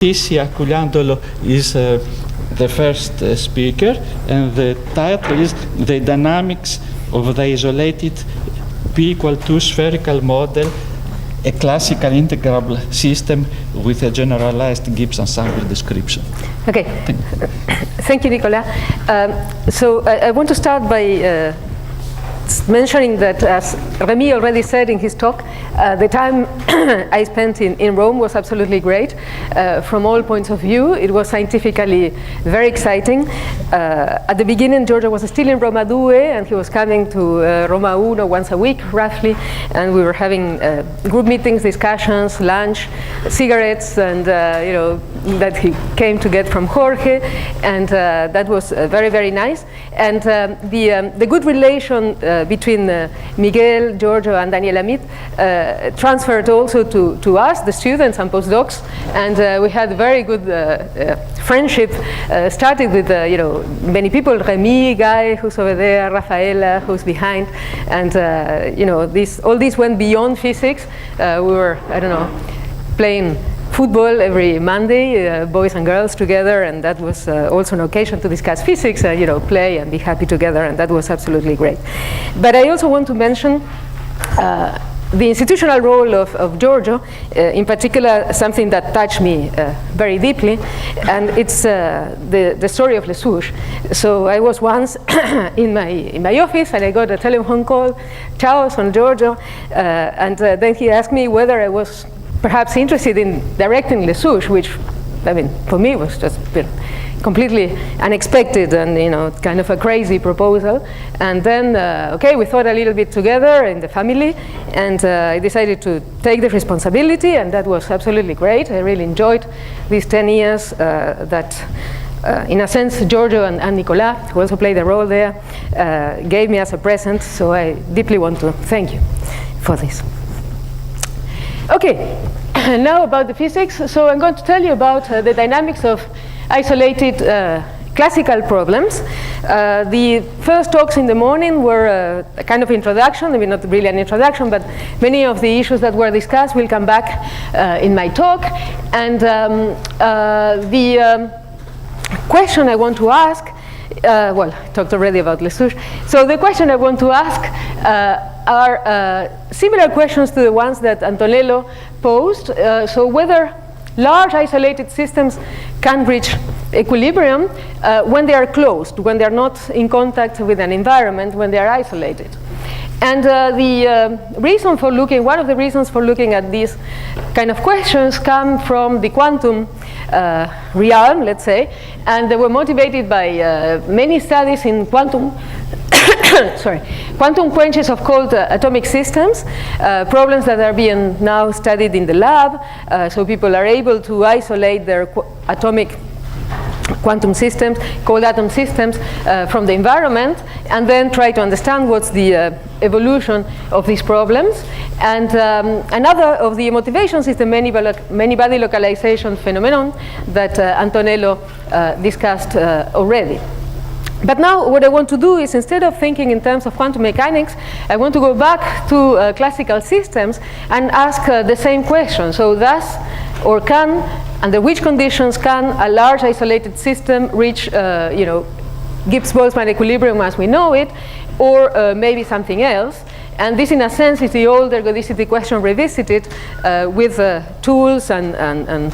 Leticia Cugliandolo is the first speaker, and the title is The Dynamics of the Isolated P=2 Spherical Model, a Classical Integrable System with a Generalized Gibbs Ensemble Description. Okay. Thank you, Nicola. So I want to start by mentioning that, as Remy already said in his talk, the time I spent in Rome was absolutely great from all points of view. It was scientifically very exciting. At the beginning, Giorgio was still in Roma 2, and he was coming to Roma 1 once a week, roughly, and we were having group meetings, discussions, lunch, cigarettes, and you know, that he came to get from Jorge, and that was very, very nice. And the good relation between Miguel, Giorgio, and Daniel Amit transferred also to us, the students and postdocs, and we had very good friendship. Started with you know, many people, Remy, Guy, who's over there, Rafaela, who's behind, and you know, all this went beyond physics. We were, I don't know, playing football every Monday, boys and girls together, and that was also an occasion to discuss physics, you know, play and be happy together, and that was absolutely great. But I also want to mention the institutional role of Giorgio, in particular, something that touched me very deeply, and it's the story of Les Souches. So I was once in my office, and I got a telephone call, "Ciao, son Giorgio," and then he asked me whether I was perhaps interested in directing Les Souches, which, I mean, for me was just, you know, completely unexpected and, you know, kind of a crazy proposal. And then, okay, we thought a little bit together in the family, and I decided to take the responsibility, and that was absolutely great. I really enjoyed these 10 years that, in a sense, Giorgio and Nicolas, who also played a role there, gave me as a present, so I deeply want to thank you for this. Okay, now about the physics. So I'm going to tell you about the dynamics of isolated classical problems. The first talks in the morning were a kind of introduction. I mean, not really an introduction, but many of the issues that were discussed will come back in my talk. And the question I want to ask, well, I talked already about Les Souches. So the question I want to ask are similar questions to the ones that Antonello posed. So whether large isolated systems can reach equilibrium when they are closed, when they are not in contact with an environment, when they are isolated. And the reason for looking, one of the reasons for looking at these kind of questions come from the quantum realm, let's say, and they were motivated by many studies in quantum quantum quenches of cold atomic systems, problems that are being now studied in the lab, so people are able to isolate their atomic quantum systems, cold atom systems from the environment, and then try to understand what's the evolution of these problems. And another of the motivations is the many-body localization phenomenon that Antonello discussed already. But now what I want to do is, instead of thinking in terms of quantum mechanics, I want to go back to classical systems and ask the same question. So thus, or can, under which conditions can a large isolated system reach, you know, Gibbs-Boltzmann equilibrium as we know it, or maybe something else? And this, in a sense, is the old ergodicity question revisited with tools and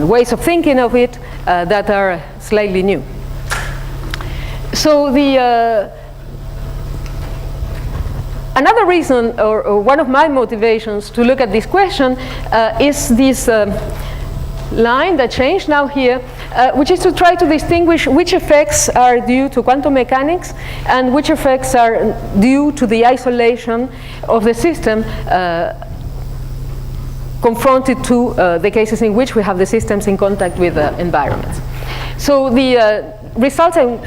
ways of thinking of it that are slightly new. So the another reason, or one of my motivations to look at this question is this line that changed now here, which is to try to distinguish which effects are due to quantum mechanics and which effects are due to the isolation of the system confronted to the cases in which we have the systems in contact with environments. So the results I'm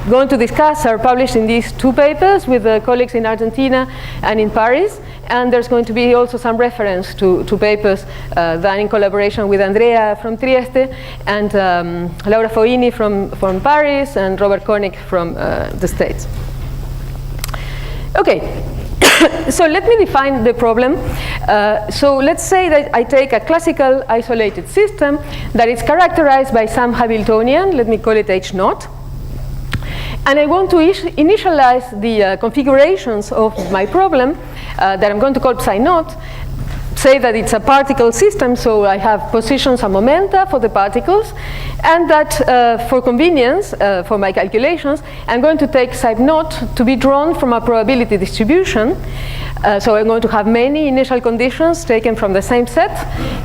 going to discuss are published in these two papers with colleagues in Argentina and in Paris, and there's going to be also some reference to papers done in collaboration with Andrea from Trieste and Laura Foini from Paris and Robert Koenig from the States. Okay, So let me define the problem. So let's say that I take a classical isolated system that is characterized by some Hamiltonian, let me call it H naught. And I want to initialize the configurations of my problem that I'm going to call psi naught. Say that it's a particle system, so I have positions and momenta for the particles, and that for convenience, for my calculations, I'm going to take psi naught to be drawn from a probability distribution. So I'm going to have many initial conditions taken from the same set,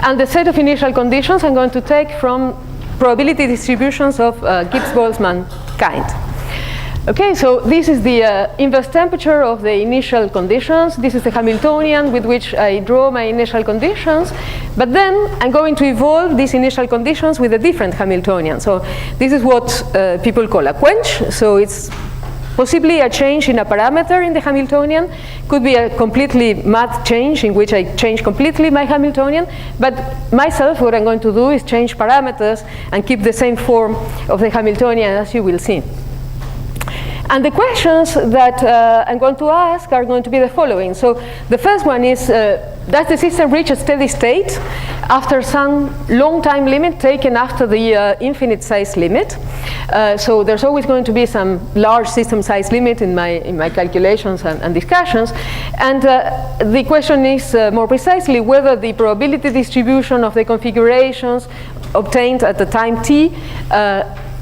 and the set of initial conditions I'm going to take from probability distributions of Gibbs-Boltzmann kind. Okay, so this is the inverse temperature of the initial conditions. This is the Hamiltonian with which I draw my initial conditions. But then I'm going to evolve these initial conditions with a different Hamiltonian. So this is what people call a quench. So it's possibly a change in a parameter in the Hamiltonian. Could be a completely math change in which I change completely my Hamiltonian. But myself, what I'm going to do is change parameters and keep the same form of the Hamiltonian, as you will see. And the questions that I'm going to ask are going to be the following. So the first one is, does the system reach a steady state after some long time limit taken after the infinite size limit? So there's always going to be some large system size limit in my calculations and discussions. And the question is more precisely whether the probability distribution of the configurations obtained at the time t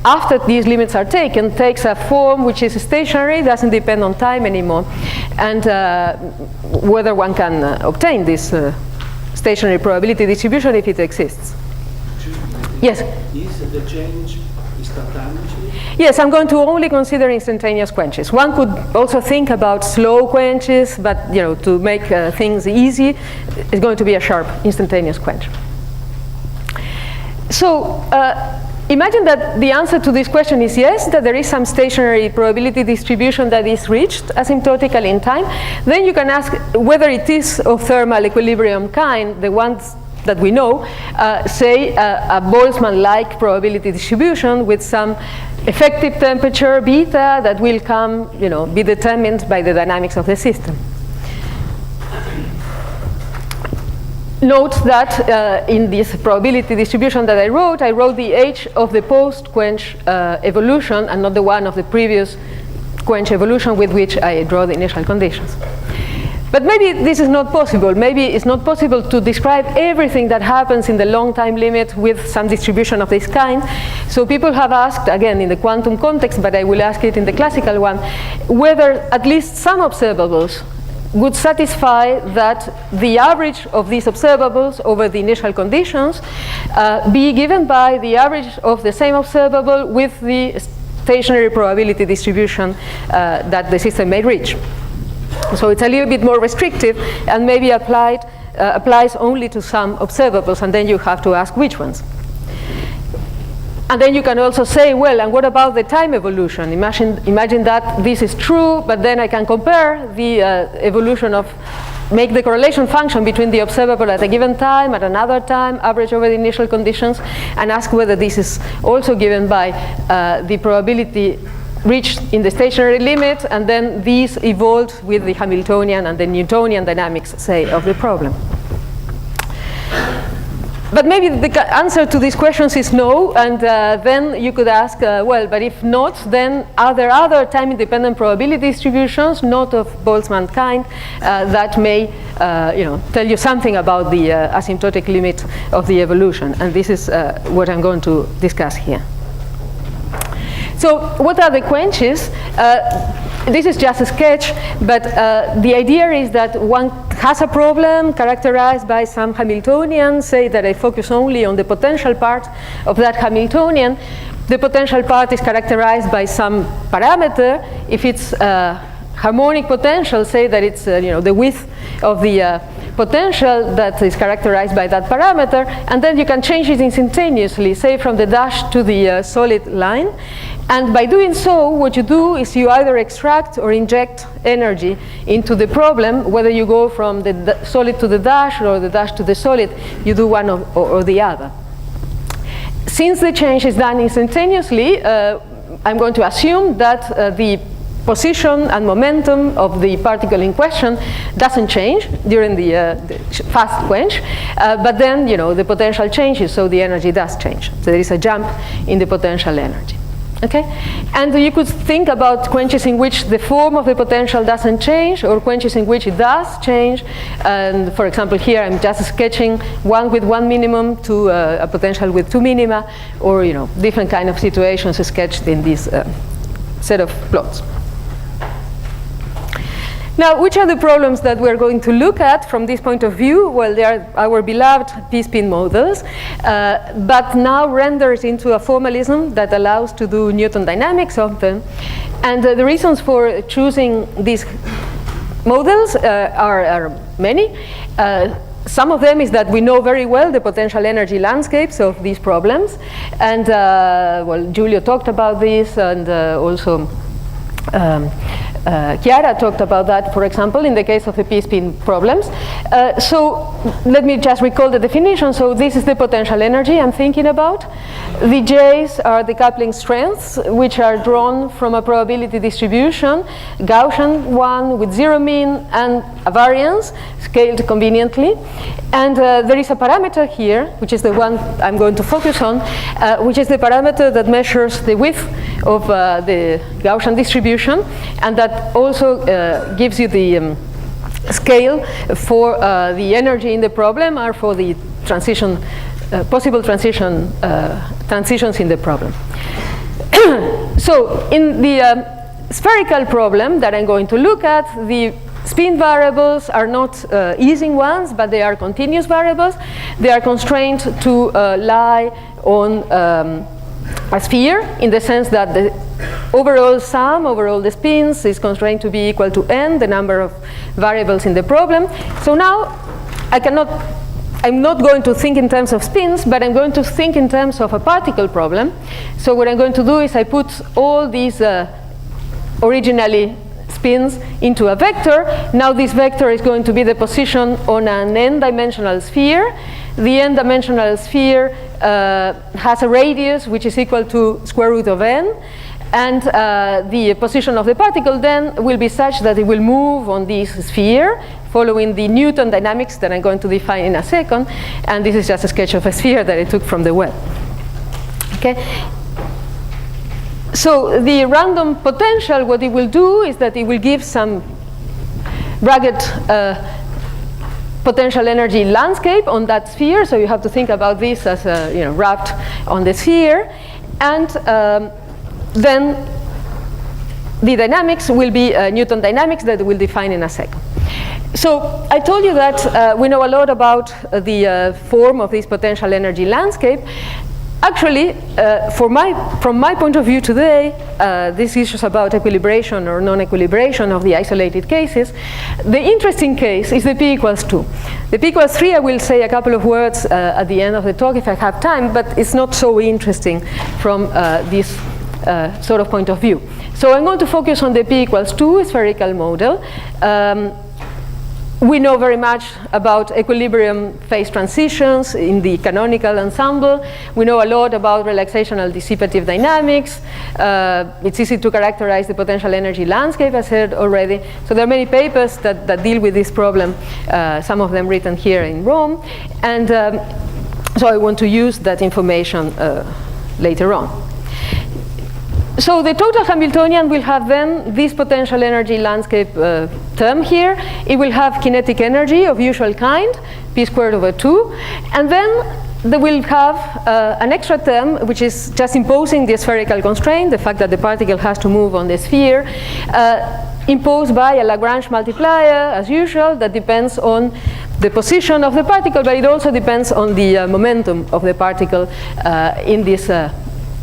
after these limits are taken, takes a form which is stationary, doesn't depend on time anymore, and whether one can obtain this stationary probability distribution if it exists. Yes? Is the change instantaneously? Yes, I'm going to only consider instantaneous quenches. One could also think about slow quenches, but to make things easy, it's going to be a sharp instantaneous quench. So, imagine that the answer to this question is yes, that there is some stationary probability distribution that is reached asymptotically in time. Then you can ask whether it is of thermal equilibrium kind, the ones that we know, say a Boltzmann-like probability distribution with some effective temperature beta that will come, be determined by the dynamics of the system. Note that in this probability distribution that I wrote the h of the post-quench evolution and not the one of the previous quench evolution with which I draw the initial conditions. But maybe this is not possible. Maybe it's not possible to describe everything that happens in the long time limit with some distribution of this kind. So people have asked, again in the quantum context, but I will ask it in the classical one, whether at least some observables would satisfy that the average of these observables over the initial conditions be given by the average of the same observable with the stationary probability distribution that the system may reach. So it's a little bit more restrictive and maybe applies only to some observables, and then you have to ask which ones. And then you can also say, well, and what about the time evolution? Imagine that this is true, but then I can compare the evolution of, make the correlation function between the observable at a given time, at another time, average over the initial conditions, and ask whether this is also given by the probability reached in the stationary limit, and then these evolved with the Hamiltonian and the Newtonian dynamics, say, of the problem. But maybe the answer to these questions is no, and then you could ask, well, but if not, then are there other time-independent probability distributions, not of Boltzmann kind, that may tell you something about the asymptotic limit of the evolution? And this is what I'm going to discuss here. So what are the quenches? This is just a sketch, but the idea is that one has a problem characterized by some Hamiltonian. Say that I focus only on the potential part of that Hamiltonian. The potential part is characterized by some parameter. If it's harmonic potential, say that it's the width of the potential that is characterized by that parameter, and then you can change it instantaneously, say from the dash to the solid line. And by doing so, what you do is you either extract or inject energy into the problem, whether you go from the solid to the dash or the dash to the solid, you do one or the other. Since the change is done instantaneously, I'm going to assume that the position and momentum of the particle in question doesn't change during the fast quench, but then the potential changes, so the energy does change. So there is a jump in the potential energy. Okay, and you could think about quenches in which the form of the potential doesn't change, or quenches in which it does change. And for example, here I'm just sketching one with one minimum to a potential with two minima, or different kind of situations sketched in this set of plots. Now, which are the problems that we're going to look at from this point of view? Well, they are our beloved p-spin models, but now rendered into a formalism that allows to do Newton dynamics of them. And the reasons for choosing these models are many. Some of them is that we know very well the potential energy landscapes of these problems. And, well, Giulio talked about this, and also Chiara talked about that, for example, in the case of the p-spin problems. So let me just recall the definition. So this is the potential energy I'm thinking about. The J's are the coupling strengths, which are drawn from a probability distribution, Gaussian one with zero mean and a variance, scaled conveniently. And there is a parameter here, which is the one I'm going to focus on, which is the parameter that measures the width of the Gaussian distribution, and that also gives you the scale for the energy in the problem, or for the transition, possible transitions in the problem. So in the spherical problem that I'm going to look at, the spin variables are not Ising ones, but they are continuous variables. They are constrained to lie on a sphere, in the sense that the overall sum over all the spins is constrained to be equal to n, the number of variables in the problem. So now I'm not going to think in terms of spins, but I'm going to think in terms of a particle problem. So what I'm going to do is I put all these originally spins into a vector. Now this vector is going to be the position on an n-dimensional sphere. The n-dimensional sphere has a radius which is equal to square root of n. And the position of the particle then will be such that it will move on this sphere, following the Newton dynamics that I'm going to define in a second. And this is just a sketch of a sphere that I took from the web. Okay. So the random potential, what it will do is that it will give some rugged potential energy landscape on that sphere. So you have to think about this as wrapped on the sphere. And then the dynamics will be Newton dynamics that we'll define in a second. So I told you that we know a lot about the form of this potential energy landscape. Actually, from my point of view today, these issues about equilibration or non-equilibration of the isolated cases, the interesting case is the p equals 2. The p equals 3, I will say a couple of words at the end of the talk if I have time, but it's not so interesting from this sort of point of view. So I'm going to focus on the p equals 2 spherical model. We know very much about equilibrium phase transitions in the canonical ensemble. We know a lot about relaxational dissipative dynamics. It's easy to characterize the potential energy landscape, as I said already. So there are many papers that deal with this problem, some of them written here in Rome. And so I want to use that information later on. So the total Hamiltonian will have then this potential energy landscape term here. It will have kinetic energy of usual kind, p squared over 2. And then they will have an extra term, which is just imposing the spherical constraint, the fact that the particle has to move on the sphere, imposed by a Lagrange multiplier, as usual, that depends on the position of the particle, but it also depends on the momentum of the particle in this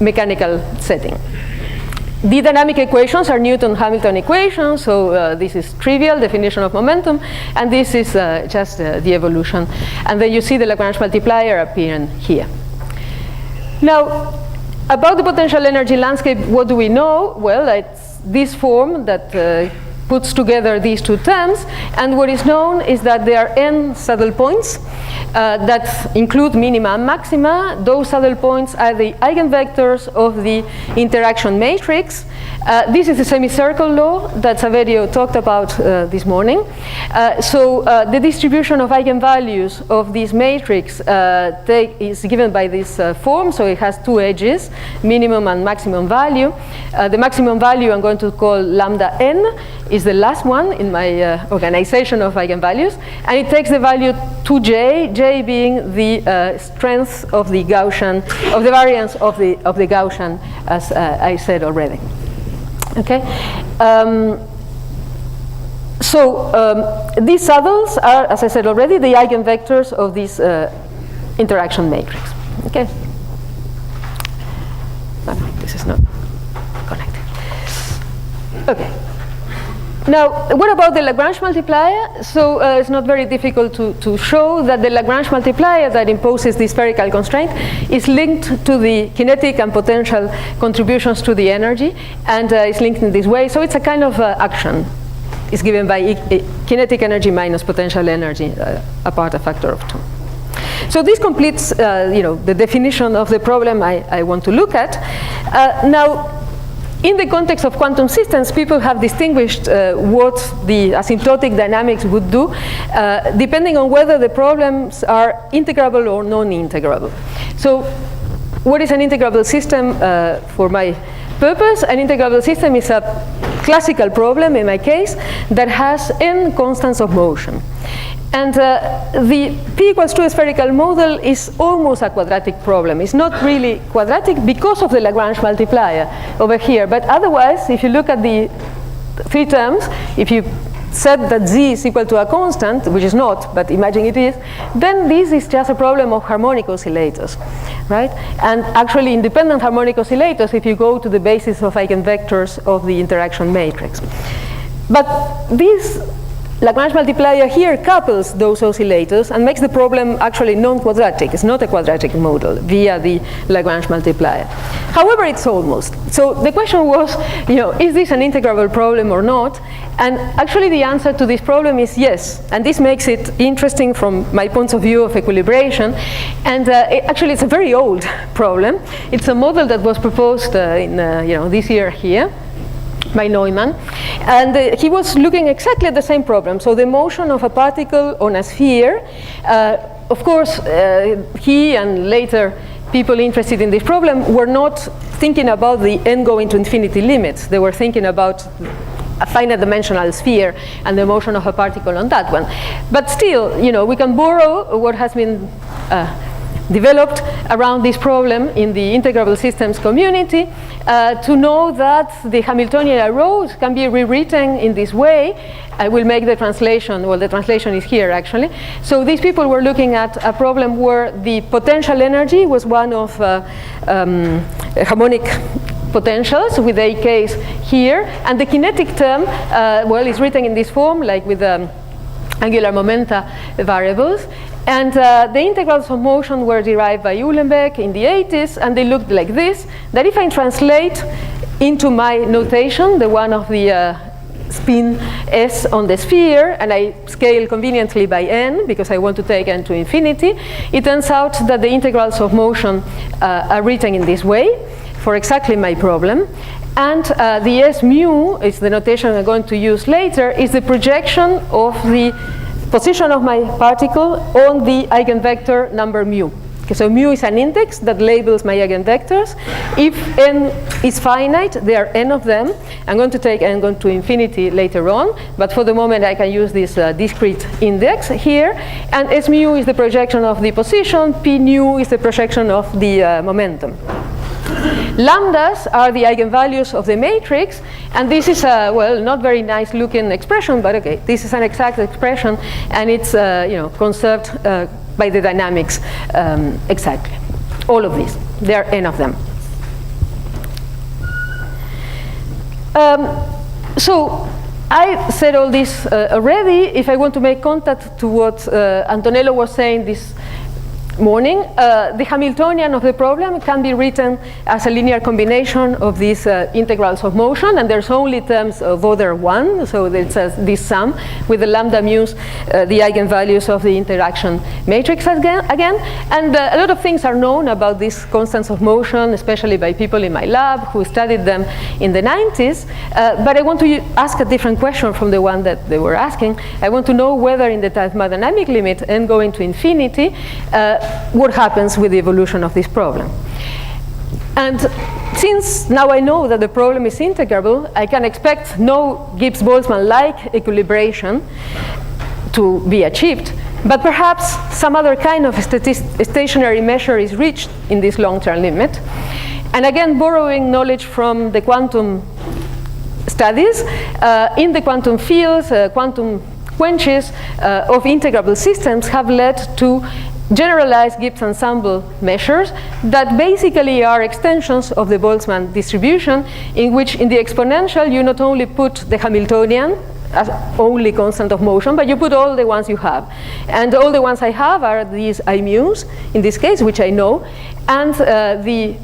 mechanical setting. The dynamic equations are Newton-Hamilton equations, so this is trivial definition of momentum, and this is just the evolution. And then you see the Lagrange multiplier appearing here. Now, about the potential energy landscape, what do we know? Well, it's this form that puts together these two terms, and what is known is that there are n saddle points that include minima and maxima. Those saddle points are the eigenvectors of the interaction matrix. This is the semicircle law that Saverio talked about this morning. So the distribution of eigenvalues of this matrix is given by this form, so it has two edges, minimum and maximum value. The maximum value I'm going to call lambda n is the last one in my organization of eigenvalues, and it takes the value 2j, j being the strength of the Gaussian, of the variance of the Gaussian, as I said already. Okay. These saddles are, as I said already, the eigenvectors of this interaction matrix. Okay. No, this is not connected. Okay. Now, what about the Lagrange multiplier? So it's not very difficult to show that the Lagrange multiplier that imposes the spherical constraint is linked to the kinetic and potential contributions to the energy, and is linked in this way. So it's a kind of action. It's given by kinetic energy minus potential energy, apart a factor of 2. So this completes, the definition of the problem I want to look at. Now, in the context of quantum systems, people have distinguished what the asymptotic dynamics would do, depending on whether the problems are integrable or non-integrable. So what is an integrable system for my purpose? An integrable system is a classical problem, in my case, that has n constants of motion. And the P equals 2 spherical model is almost a quadratic problem. It's not really quadratic because of the Lagrange multiplier over here. But otherwise, if you look at the three terms, if you set that z is equal to a constant, which is not, but imagine it is, then this is just a problem of harmonic oscillators, right? And actually independent harmonic oscillators if you go to the basis of eigenvectors of the interaction matrix. But this Lagrange multiplier here couples those oscillators and makes the problem actually non-quadratic. It's not a quadratic model via the Lagrange multiplier. However, it's almost. So the question was, is this an integrable problem or not? And actually the answer to this problem is yes. And this makes it interesting from my point of view of equilibration. And actually it's a very old problem. It's a model that was proposed in this year here by Neumann, and he was looking exactly at the same problem. So the motion of a particle on a sphere. Of course, he and later people interested in this problem were not thinking about the n going to infinity limits. They were thinking about a finite dimensional sphere and the motion of a particle on that one. But still, we can borrow what has been developed around this problem in the integrable systems community to know that the Hamiltonian arrows can be rewritten in this way. I will make the translation. Well, the translation is here, actually. So these people were looking at a problem where the potential energy was one of harmonic potentials with a case here, and the kinetic term, is written in this form, like with angular momenta variables. And the integrals of motion were derived by Uhlenbeck in the 80s, and they looked like this, that if I translate into my notation, the one of the spin S on the sphere, and I scale conveniently by n, because I want to take n to infinity, it turns out that the integrals of motion are written in this way for exactly my problem. And the S mu is the notation I'm going to use later, is the projection of the position of my particle on the eigenvector number mu. Okay, so mu is an index that labels my eigenvectors. If n is finite, there are n of them. I'm going to take n going to infinity later on, but for the moment I can use this discrete index here. And S mu is the projection of the position, P nu is the projection of the momentum. Lambdas are the eigenvalues of the matrix, and this is a, not very nice looking expression, but okay, this is an exact expression, and it's conserved by the dynamics exactly. All of these, there are n of them. So I said all this already. If I want to make contact to what Antonello was saying, this morning, the Hamiltonian of the problem can be written as a linear combination of these integrals of motion, and there's only terms of order 1, so it's this sum with the lambda mu's, the eigenvalues of the interaction matrix again. And a lot of things are known about these constants of motion, especially by people in my lab who studied them in the 90s. But I want to ask a different question from the one that they were asking. I want to know whether in the thermodynamic limit n going to infinity, what happens with the evolution of this problem. And since now I know that the problem is integrable, I can expect no GibbsBoltzmann-like equilibration to be achieved, but perhaps some other kind of stationary measure is reached in this long-term limit. And again, borrowing knowledge from the quantum studies, in the quantum fields, quantum quenches of integrable systems have led to generalized Gibbs ensemble measures that basically are extensions of the Boltzmann distribution, in which in the exponential you not only put the Hamiltonian as only constant of motion, but you put all the ones you have. And all the ones I have are these I mu's, in this case, which I know, and the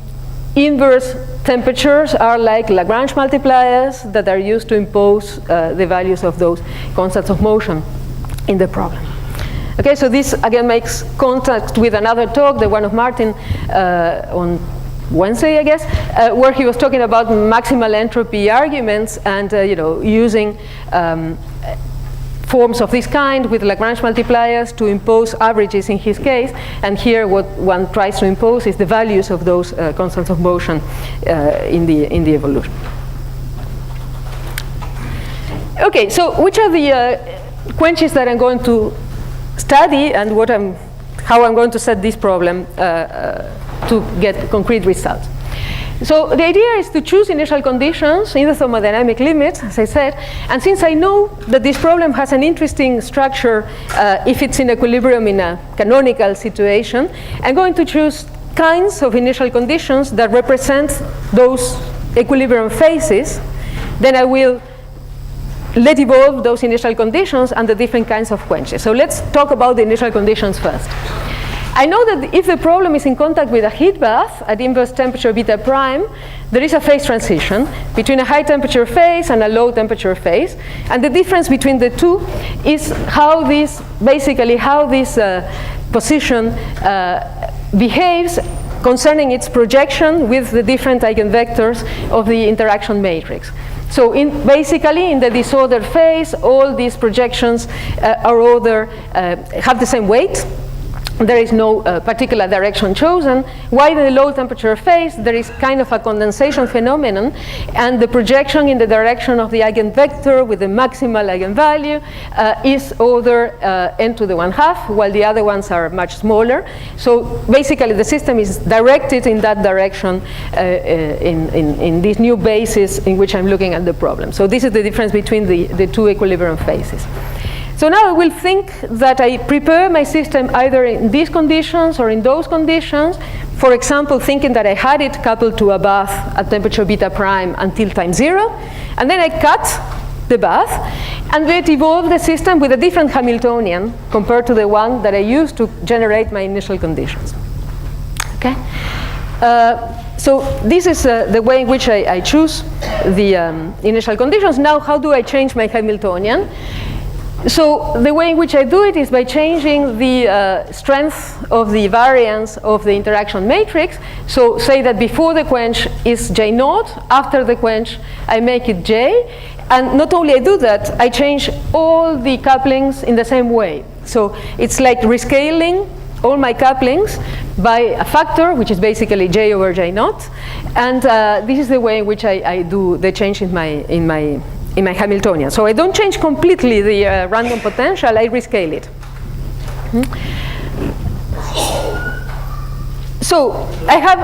inverse temperatures are like Lagrange multipliers that are used to impose the values of those constants of motion in the problem. Okay, so this again makes contact with another talk, the one of Martin on Wednesday, I guess, where he was talking about maximal entropy arguments and using forms of this kind with Lagrange multipliers to impose averages in his case. And here what one tries to impose is the values of those constants of motion in the evolution. Okay, so which are the quenches that I'm going to study and how I'm going to set this problem to get concrete results. So the idea is to choose initial conditions in the thermodynamic limit, as I said, and since I know that this problem has an interesting structure if it's in equilibrium in a canonical situation, I'm going to choose kinds of initial conditions that represent those equilibrium phases. Then I will let evolve those initial conditions and the different kinds of quenches. So let's talk about the initial conditions first. I know that if the problem is in contact with a heat bath at inverse temperature beta prime, there is a phase transition between a high temperature phase and a low temperature phase. And the difference between the two is how this position behaves concerning its projection with the different eigenvectors of the interaction matrix. So basically in the disordered phase, all these projections have the same weight. There is no particular direction chosen. While in the low temperature phase, there is kind of a condensation phenomenon, and the projection in the direction of the eigenvector with the maximal eigenvalue is order n to the 1/2, while the other ones are much smaller. So basically, the system is directed in that direction in this new basis in which I'm looking at the problem. So this is the difference between the two equilibrium phases. So now I will think that I prepare my system either in these conditions or in those conditions. For example, thinking that I had it coupled to a bath at temperature beta prime until time 0. And then I cut the bath and let evolve the system with a different Hamiltonian compared to the one that I used to generate my initial conditions. Okay? So this is the way in which I choose the initial conditions. Now, how do I change my Hamiltonian? So the way in which I do it is by changing the strength of the variance of the interaction matrix. So say that before the quench is J0, after the quench I make it J. And not only I do that, I change all the couplings in the same way. So it's like rescaling all my couplings by a factor, which is basically J over J0. And this is the way in which I do the change in my Hamiltonian. So I don't change completely the random potential, I rescale it. So I have,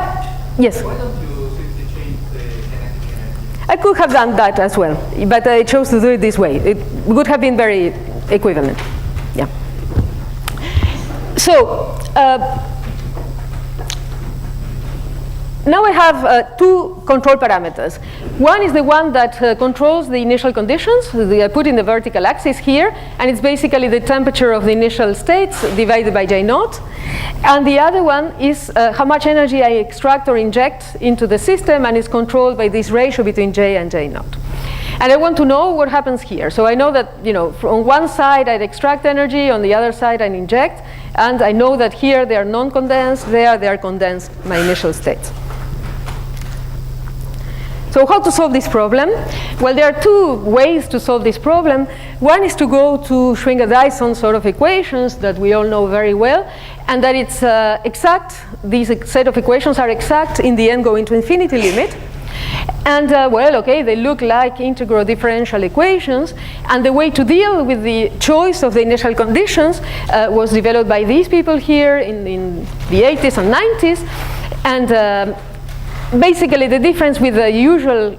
yes? Why don't you simply change the kinetic energy? I could have done that as well, but I chose to do it this way. It would have been very equivalent. Yeah. So now I have two control parameters. One is the one that controls the initial conditions. I put in the vertical axis here, and it's basically the temperature of the initial states divided by J naught. And the other one is how much energy I extract or inject into the system, and is controlled by this ratio between J and J naught. And I want to know what happens here. So I know that, on one side I'd extract energy, on the other side I'd inject, and I know that here they are non-condensed, there they are condensed, my initial states. So how to solve this problem? Well, there are two ways to solve this problem. One is to go to Schwinger-Dyson sort of equations that we all know very well, and that it's exact, these set of equations are exact in the n going to infinity limit. And well, okay, they look like integral differential equations, and the way to deal with the choice of the initial conditions was developed by these people here in the 80s and 90s. And basically the difference with the usual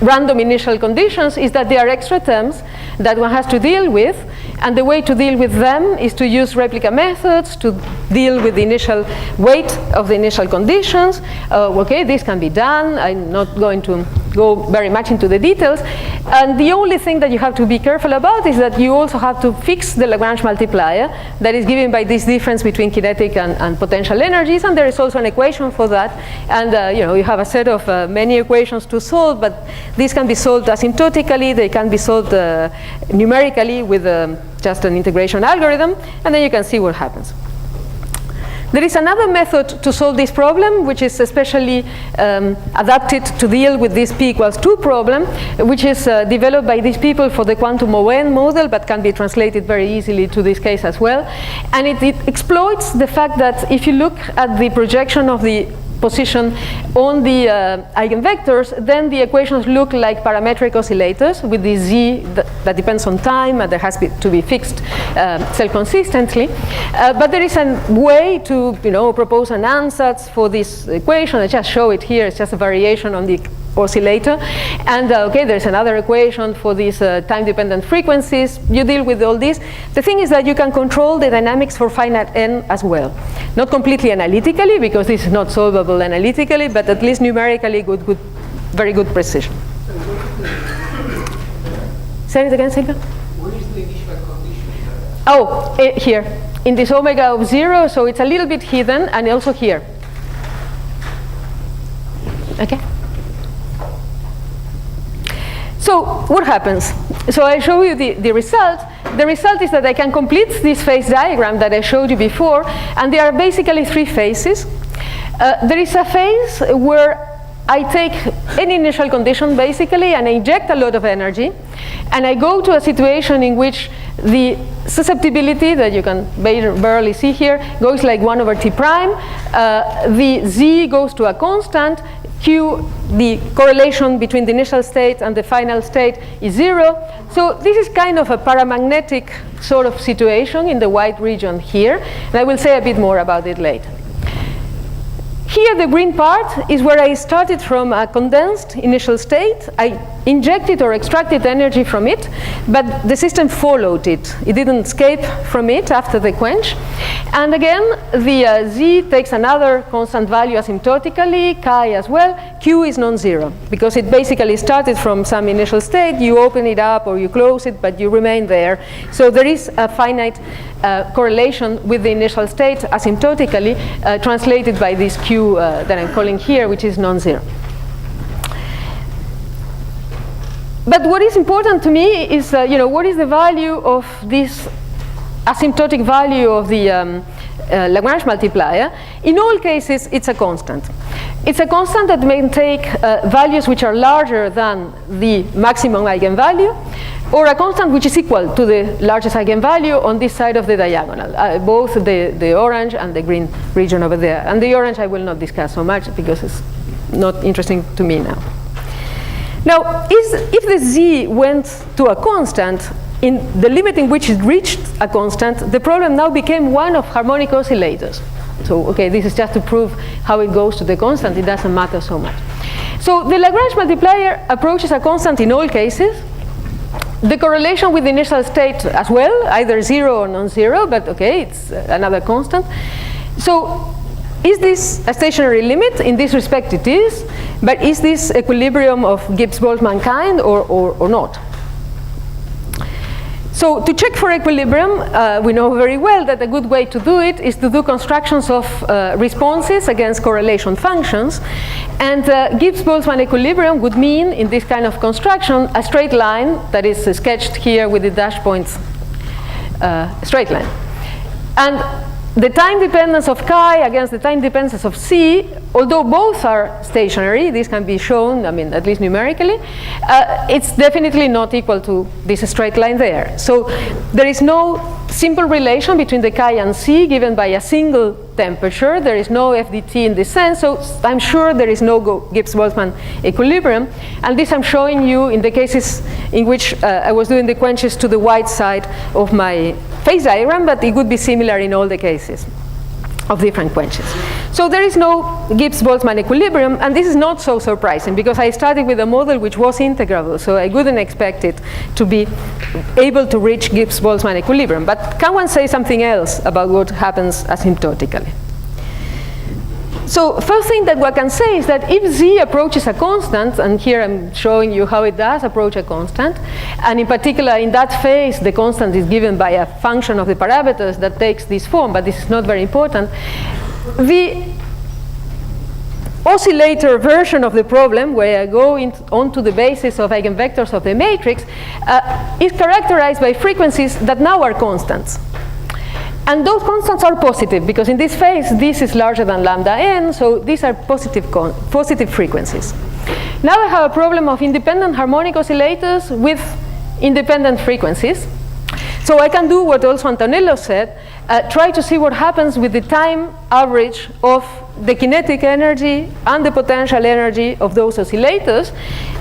random initial conditions is that there are extra terms that one has to deal with, and the way to deal with them is to use replica methods to deal with the initial weight of the initial conditions. Okay, this can be done. I'm not going to go very much into the details. And the only thing that you have to be careful about is that you also have to fix the Lagrange multiplier that is given by this difference between kinetic and potential energies, and there is also an equation for that. And you have a set of many equations to solve, but these can be solved asymptotically. They can be solved numerically with just an integration algorithm, and then you can see what happens. There is another method to solve this problem, which is especially adapted to deal with this p equals 2 problem, which is developed by these people for the quantum ON model, but can be translated very easily to this case as well. And it exploits the fact that if you look at the projection of the position on the eigenvectors, then the equations look like parametric oscillators with the z that depends on time, and there has to be fixed self-consistently. But there is a way to propose an ansatz for this equation. I just show it here. It's just a variation on the oscillator. And okay, there's another equation for these time-dependent frequencies. You deal with all this. The thing is that you can control the dynamics for finite n as well. Not completely analytically, because this is not solvable analytically, but at least numerically very good precision. Say it again, Silvia? Where is the initial condition? Oh, here, in this omega of 0, so it's a little bit hidden, and also here. Okay? So what happens? So I show you the result. The result is that I can complete this phase diagram that I showed you before, and there are basically three phases. There is a phase where I take any initial condition basically, and I inject a lot of energy, and I go to a situation in which the susceptibility that you can barely see here goes like 1 over t prime. The z goes to a constant. Q, the correlation between the initial state and the final state, is 0. So this is kind of a paramagnetic sort of situation in the white region here, and I will say a bit more about it later. Here, the green part is where I started from a condensed initial state. I injected or extracted energy from it, but the system followed it. It didn't escape from it after the quench. And again, the z takes another constant value asymptotically, chi as well. Q is non-zero, because it basically started from some initial state. You open it up or you close it, but you remain there. So there is a finite correlation with the initial state asymptotically, translated by this Q that I'm calling here, which is non-zero. But what is important to me is, what is the value of this asymptotic value of the Lagrange multiplier? In all cases, it's a constant. It's a constant that may take values which are larger than the maximum eigenvalue, or a constant which is equal to the largest eigenvalue on this side of the diagonal, both the orange and the green region over there. And the orange I will not discuss so much because it's not interesting to me now. Now, if the z went to a constant, in the limit in which it reached a constant, the problem now became one of harmonic oscillators. So, okay, this is just to prove how it goes to the constant. It doesn't matter so much. So the Lagrange multiplier approaches a constant in all cases. The correlation with the initial state as well, either 0 or non-zero, but okay, it's another constant. So is this a stationary limit? In this respect it is, but is this equilibrium of Gibbs-Boltzmann kind or not? So to check for equilibrium, we know very well that a good way to do it is to do constructions of responses against correlation functions. And Gibbs-Boltzmann equilibrium would mean, in this kind of construction, a straight line that is sketched here with the dash points straight line. And the time dependence of chi against the time dependence of c, although both are stationary, this can be shown, I mean, at least numerically, it's definitely not equal to this straight line there. So there is no simple relation between the chi and c given by a single temperature. There is no FDT in this sense, so I'm sure there is no Gibbs-Boltzmann equilibrium. And this I'm showing you in the cases in which I was doing the quenches to the white side of my phase diagram, but it would be similar in all the cases of different quenches. So there is no Gibbs-Boltzmann equilibrium, and this is not so surprising because I started with a model which was integrable, so I wouldn't expect it to be able to reach Gibbs-Boltzmann equilibrium. But can one say something else about what happens asymptotically? So first thing that one can say is that if z approaches a constant, and here I'm showing you how it does approach a constant, and in particular in that phase the constant is given by a function of the parameters that takes this form, but this is not very important. The oscillator version of the problem, where I go onto the basis of eigenvectors of the matrix, is characterized by frequencies that now are constants. And those constants are positive, because in this phase, this is larger than lambda n, so these are positive frequencies. Now I have a problem of independent harmonic oscillators with independent frequencies. So I can do what also Antonello said, try to see what happens with the time average of the kinetic energy and the potential energy of those oscillators.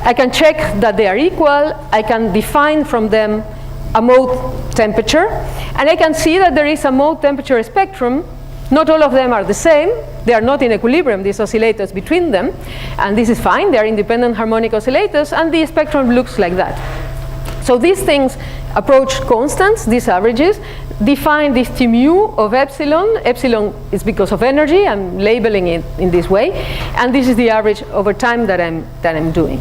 I can check that they are equal. I can define from them a mode temperature, and I can see that there is a mode temperature spectrum. Not all of them are the same. They are not in equilibrium, these oscillators between them, and this is fine. They are independent harmonic oscillators, and the spectrum looks like that. So these things approach constants, these averages, define this T mu of epsilon. Epsilon is because of energy. I'm labeling it in this way, and this is the average over time that I'm doing.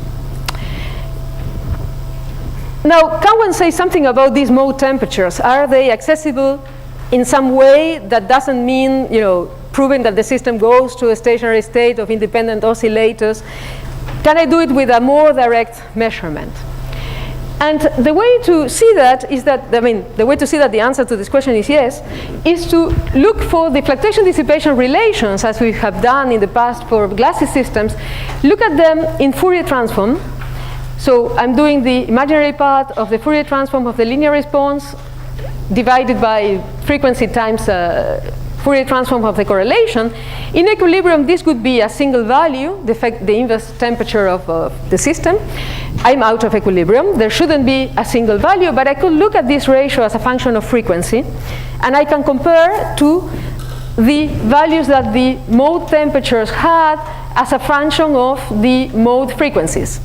Now, can one say something about these mode temperatures? Are they accessible in some way that doesn't mean, proving that the system goes to a stationary state of independent oscillators? Can I do it with a more direct measurement? And the way to see that is that, the way to see that the answer to this question is yes, is to look for the fluctuation-dissipation relations, as we have done in the past for glassy systems. Look at them in Fourier transform. So I'm doing the imaginary part of the Fourier transform of the linear response divided by frequency times Fourier transform of the correlation. In equilibrium, this could be a single value, the inverse temperature of the system. I'm out of equilibrium. There shouldn't be a single value, but I could look at this ratio as a function of frequency, and I can compare to the values that the mode temperatures had as a function of the mode frequencies.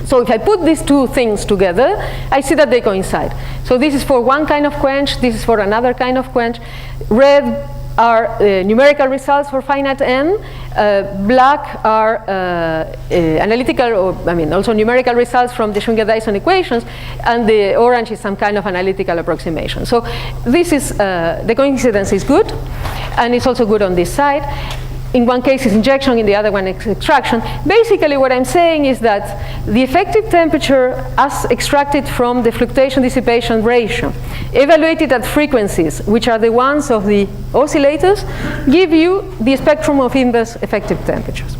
So if I put these two things together, I see that they coincide. So this is for one kind of quench, this is for another kind of quench. Red are numerical results for finite n. Black are analytical, or also numerical results from the Schwinger-Dyson equations, and the orange is some kind of analytical approximation. So this is, the coincidence is good, and it's also good on this side. In one case it's injection, in the other one it's extraction. Basically what I'm saying is that the effective temperature as extracted from the fluctuation-dissipation ratio, evaluated at frequencies, which are the ones of the oscillators, give you the spectrum of inverse effective temperatures.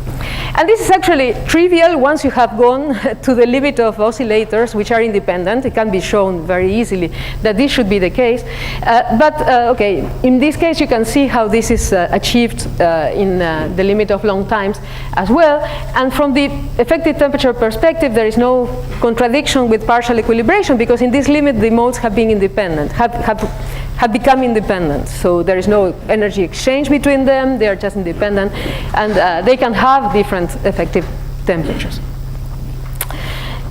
And this is actually trivial once you have gone to the limit of oscillators which are independent. It can be shown very easily that this should be the case. Okay, in this case you can see how this is achieved in the limit of long times as well. And from the effective temperature perspective, there is no contradiction with partial equilibration, because in this limit the modes have been independent, have become independent. So there is no energy exchange between them. They are just independent, and they can have different effective temperatures.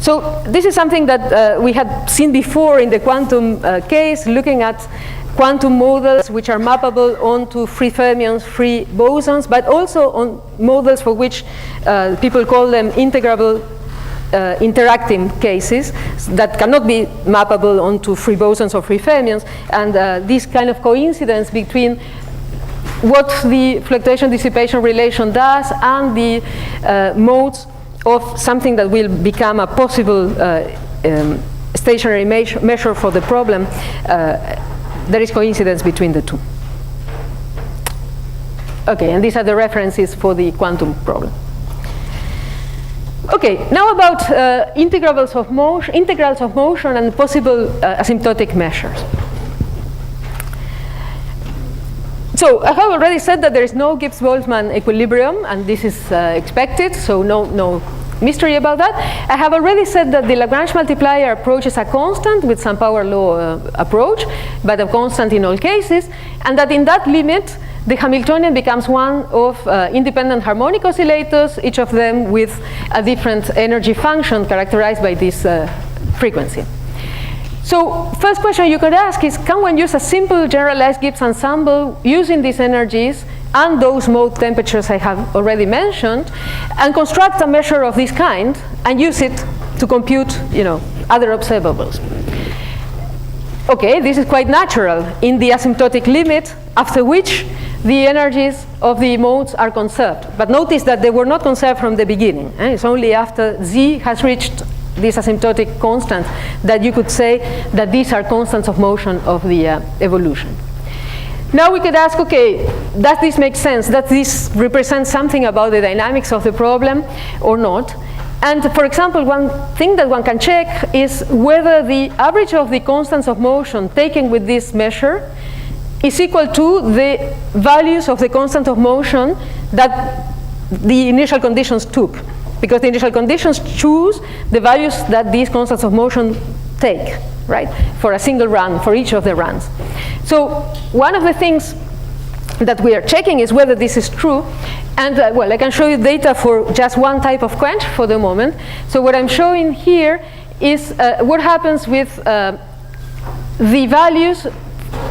So this is something that we had seen before in the quantum case, looking at quantum models which are mappable onto free fermions, free bosons, but also on models for which people call them integrable interacting cases that cannot be mappable onto free bosons or free fermions. And this kind of coincidence between what the fluctuation-dissipation relation does and the modes of something that will become a possible stationary measure for the problem, there is coincidence between the two. Okay, and these are the references for the quantum problem. Okay, now about integrals of motion and possible asymptotic measures. So I have already said that there is no Gibbs-Boltzmann equilibrium, and this is expected, so no mystery about that. I have already said that the Lagrange multiplier approach is a constant with some power law approach, but a constant in all cases, and that in that limit, the Hamiltonian becomes one of independent harmonic oscillators, each of them with a different energy function characterized by this frequency. So first question you could ask is, can one use a simple generalized Gibbs ensemble using these energies and those mode temperatures I have already mentioned, and construct a measure of this kind and use it to compute, other observables? Okay, this is quite natural in the asymptotic limit, after which the energies of the modes are conserved. But notice that they were not conserved from the beginning. It's only after Z has reached this asymptotic constant that you could say that these are constants of motion of the evolution. Now we could ask, okay, does this make sense? Does this represent something about the dynamics of the problem or not? And for example, one thing that one can check is whether the average of the constants of motion taken with this measure is equal to the values of the constant of motion that the initial conditions took. Because the initial conditions choose the values that these constants of motion take, right, for a single run, for each of the runs. So one of the things that we are checking is whether this is true. And well, I can show you data for just one type of quench for the moment. So what I'm showing here is what happens with the values.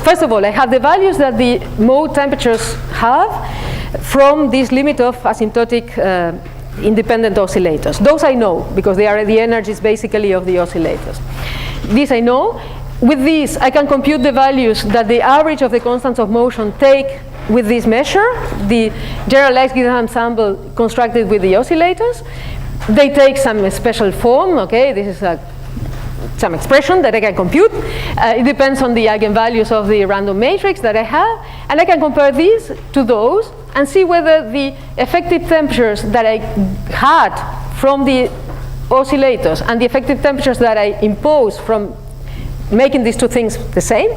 First of all, I have the values that the mode temperatures have from this limit of asymptotic independent oscillators. Those I know, because they are the energies basically of the oscillators. These I know. With these, I can compute the values that the average of the constants of motion take with this measure, the generalized Gibbs ensemble constructed with the oscillators. They take some special form, okay? This is some expression that I can compute. It depends on the eigenvalues of the random matrix that I have, and I can compare these to those and see whether the effective temperatures that I had from the oscillators and the effective temperatures that I impose from making these two things the same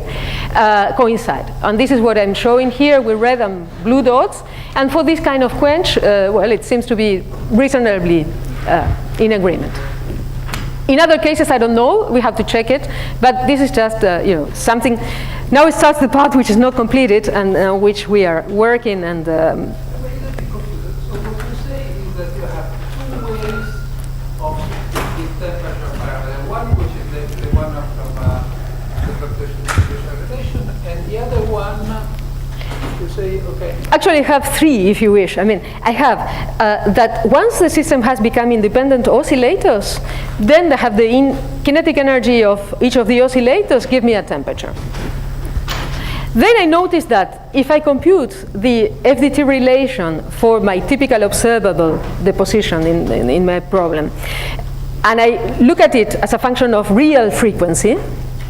coincide. And this is what I'm showing here with red and blue dots. And for this kind of quench, well, it seems to be reasonably in agreement. In other cases, I don't know. We have to check it. But this is just something. Now it starts the part which is not completed and which we are working. And so what you say is that you have two ways of the temperature parameter. One which is the one of the fluctuation-dissipation, and the other one you say, okay. Actually, I have three, if you wish. I mean, I have that once the system has become independent oscillators, then they have the kinetic energy of each of the oscillators give me a temperature. Then I notice that if I compute the FDT relation for my typical observable deposition in my problem, and I look at it as a function of real frequency,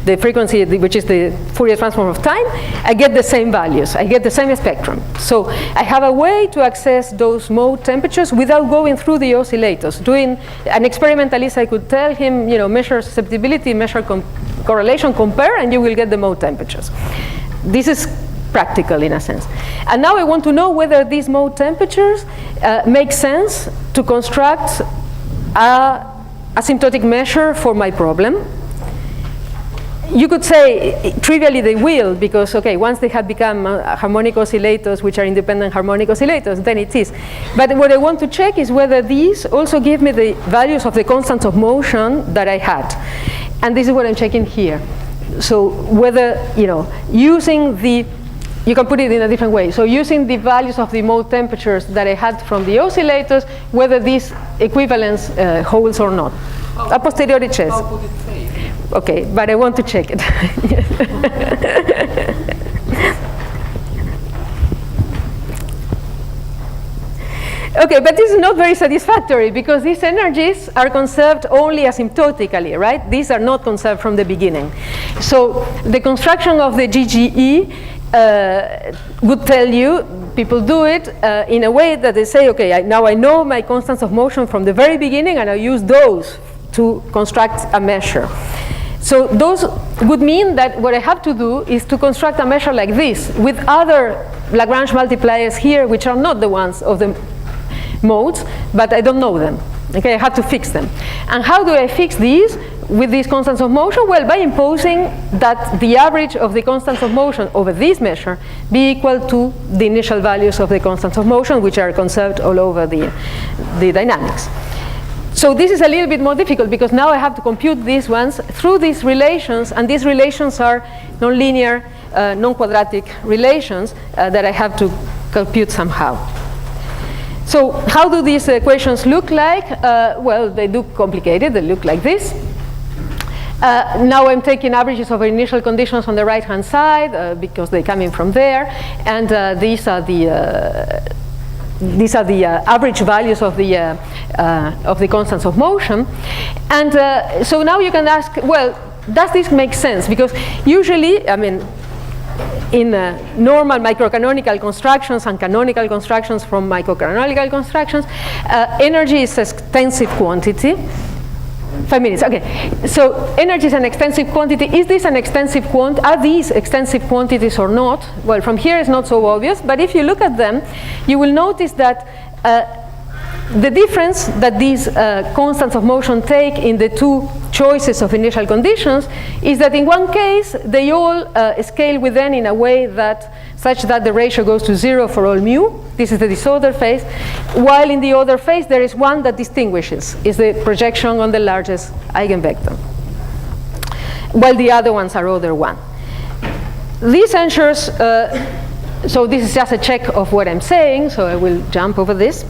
the frequency which is the Fourier transform of time, I get the same values. I get the same spectrum. So I have a way to access those mode temperatures without going through the oscillators. Doing an experimentalist, I could tell him, measure susceptibility, measure correlation, compare, and you will get the mode temperatures. This is practical in a sense. And now I want to know whether these mode temperatures make sense to construct a asymptotic measure for my problem. You could say, trivially, they will, because, okay, once they have become harmonic oscillators, which are independent harmonic oscillators, then it is. But what I want to check is whether these also give me the values of the constants of motion that I had. And this is what I'm checking here. So whether, using the, you can put it in a different way. So using the values of the mode temperatures that I had from the oscillators, whether this equivalence holds or not. A posteriori test. How would it fail? Okay, but I want to check it. Okay, but this is not very satisfactory because these energies are conserved only asymptotically, right? These are not conserved from the beginning. So the construction of the GGE would tell you, people do it in a way that they say, okay, now I know my constants of motion from the very beginning and I use those to construct a measure. So those would mean that what I have to do is to construct a measure like this with other Lagrange multipliers here, which are not the ones of the modes, but I don't know them. Okay, I have to fix them. And how do I fix these with these constants of motion? Well, by imposing that the average of the constants of motion over this measure be equal to the initial values of the constants of motion, which are conserved all over the dynamics. So this is a little bit more difficult because now I have to compute these ones through these relations, and these relations are nonlinear, non-quadratic relations that I have to compute somehow. So how do these equations look like? Well, they look complicated. They look like this. Now I'm taking averages over initial conditions on the right-hand side because they come in from there, and these are the average values of the constants of motion. And so now you can ask, well, does this make sense? Because usually, I mean, in normal microcanonical constructions and canonical constructions from microcanonical constructions, energy is an extensive quantity. 5 minutes, okay. So energy is an extensive quantity. Is this an extensive quantity? Are these extensive quantities or not? Well, from here it's not so obvious, but if you look at them, you will notice that the difference that these constants of motion take in the two choices of initial conditions is that in one case they all scale with n in a way that such that the ratio goes to 0 for all mu. This is the disorder phase, while in the other phase there is one that distinguishes, is the projection on the largest eigenvector, while the other ones are order 1. This ensures, so this is just a check of what I'm saying, so I will jump over this.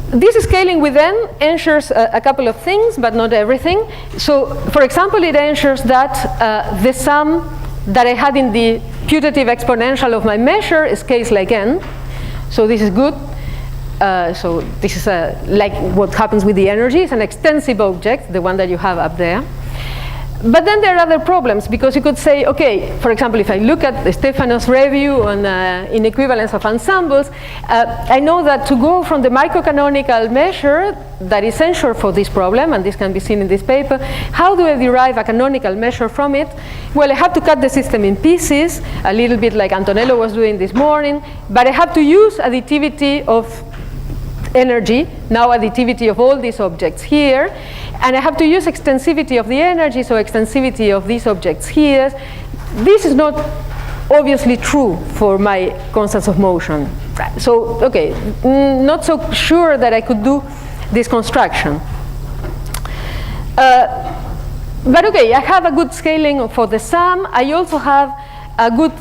This scaling with n ensures a couple of things, but not everything. So, for example, it ensures that the sum that I had in the putative exponential of my measure scales like n. So this is good. So this is like what happens with the energy. It's an extensive object, the one that you have up there. But then there are other problems, because you could say, okay, for example, if I look at Stefano's review on inequivalence of ensembles, I know that to go from the microcanonical measure that is essential for this problem, and this can be seen in this paper, how do I derive a canonical measure from it? Well, I have to cut the system in pieces, a little bit like Antonello was doing this morning, but I have to use additivity of energy, now additivity of all these objects here, and I have to use extensivity of the energy, so extensivity of these objects here. This is not obviously true for my constants of motion. So, okay, not so sure that I could do this construction. But okay, I have a good scaling for the sum. I also have a good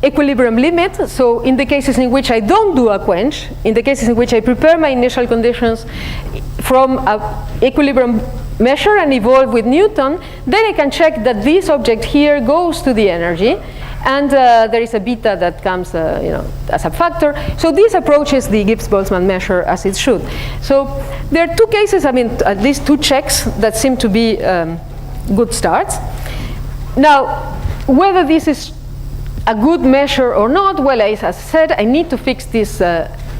equilibrium limit. So in the cases in which I don't do a quench, in the cases in which I prepare my initial conditions from an equilibrium measure and evolve with Newton, then I can check that this object here goes to the energy, and there is a beta that comes as a factor. So this approaches the Gibbs-Boltzmann measure as it should. So there are two cases, I mean, at least two checks that seem to be good starts. Now, whether this is a good measure or not, well, as I said, I need to fix these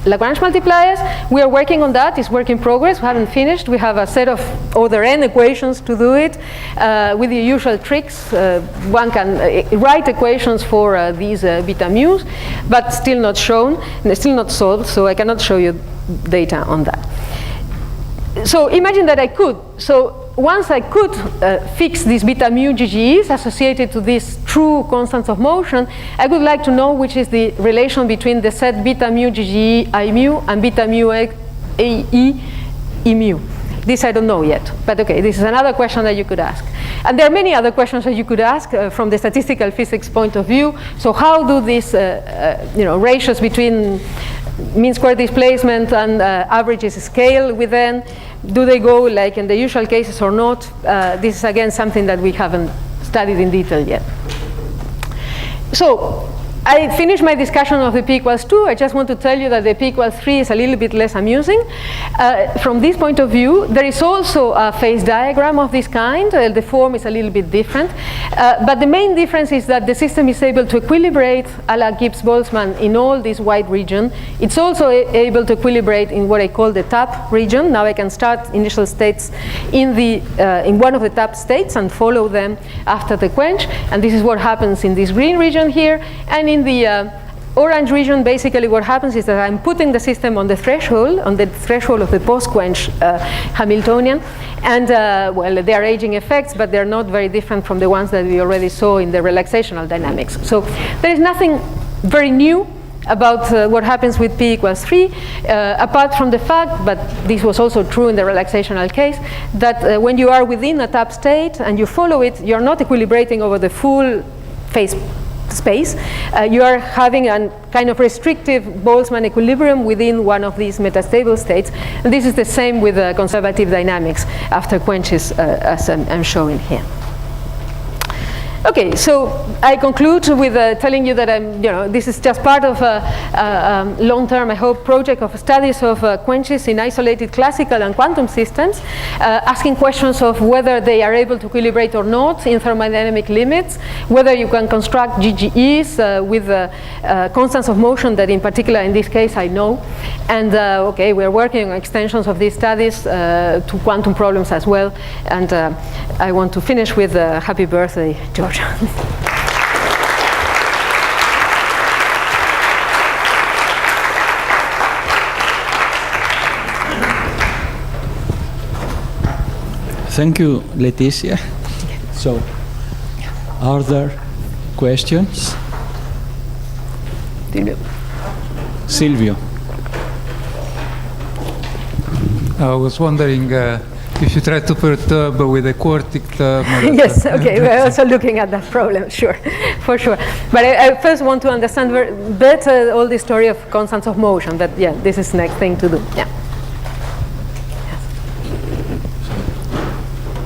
Lagrange multipliers. We are working on that. It's work in progress. We haven't finished. We have a set of order n equations to do it with the usual tricks. One can write equations for these beta mu's, but still not shown, and still not solved, so I cannot show you data on that. So imagine that I could. So once I could fix these beta mu GGEs associated to these true constants of motion, I would like to know which is the relation between the set beta mu GGE I mu and beta mu E E mu. This I don't know yet, but okay, this is another question that you could ask. And there are many other questions that you could ask from the statistical physics point of view. So how do these ratios between mean square displacement and averages scale with n? Do they go like in the usual cases or not? This is again something that we haven't studied in detail yet. So I finished my discussion of the p equals 2. I just want to tell you that the p equals 3 is a little bit less amusing. From this point of view, there is also a phase diagram of this kind. The form is a little bit different. But the main difference is that the system is able to equilibrate a la Gibbs-Boltzmann in all this wide region. It's also able to equilibrate in what I call the tap region. Now I can start initial states in one of the tap states and follow them after the quench. And this is what happens in this green region here. And in the orange region, basically what happens is that I'm putting the system on the threshold of the post-quench Hamiltonian. And well, they are aging effects, but they're not very different from the ones that we already saw in the relaxational dynamics. So there is nothing very new about what happens with p equals 3, apart from the fact, but this was also true in the relaxational case, that when you are within a tap state and you follow it, you're not equilibrating over the full phase space. You are having a kind of restrictive Boltzmann equilibrium within one of these metastable states. And this is the same with conservative dynamics after quenches, as I'm showing here. Okay, so I conclude with telling you that this is just part of a long-term, I hope, project of studies of quenches in isolated classical and quantum systems, asking questions of whether they are able to equilibrate or not in thermodynamic limits, whether you can construct GGEs with constants of motion that in particular in this case I know. And okay, we're working on extensions of these studies to quantum problems as well. And I want to finish with happy birthday, George. Thank you, Leticia. So, are there questions? Silvio. I was wondering if you try to perturb with a quartic term. Yes, okay, we're also looking at that problem, sure, for sure. But I first want to understand better all the story of constants of motion, but yeah, this is the next thing to do, yeah.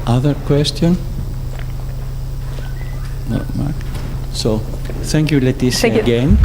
Other question? No, Mark. So, thank you, Leticia, again.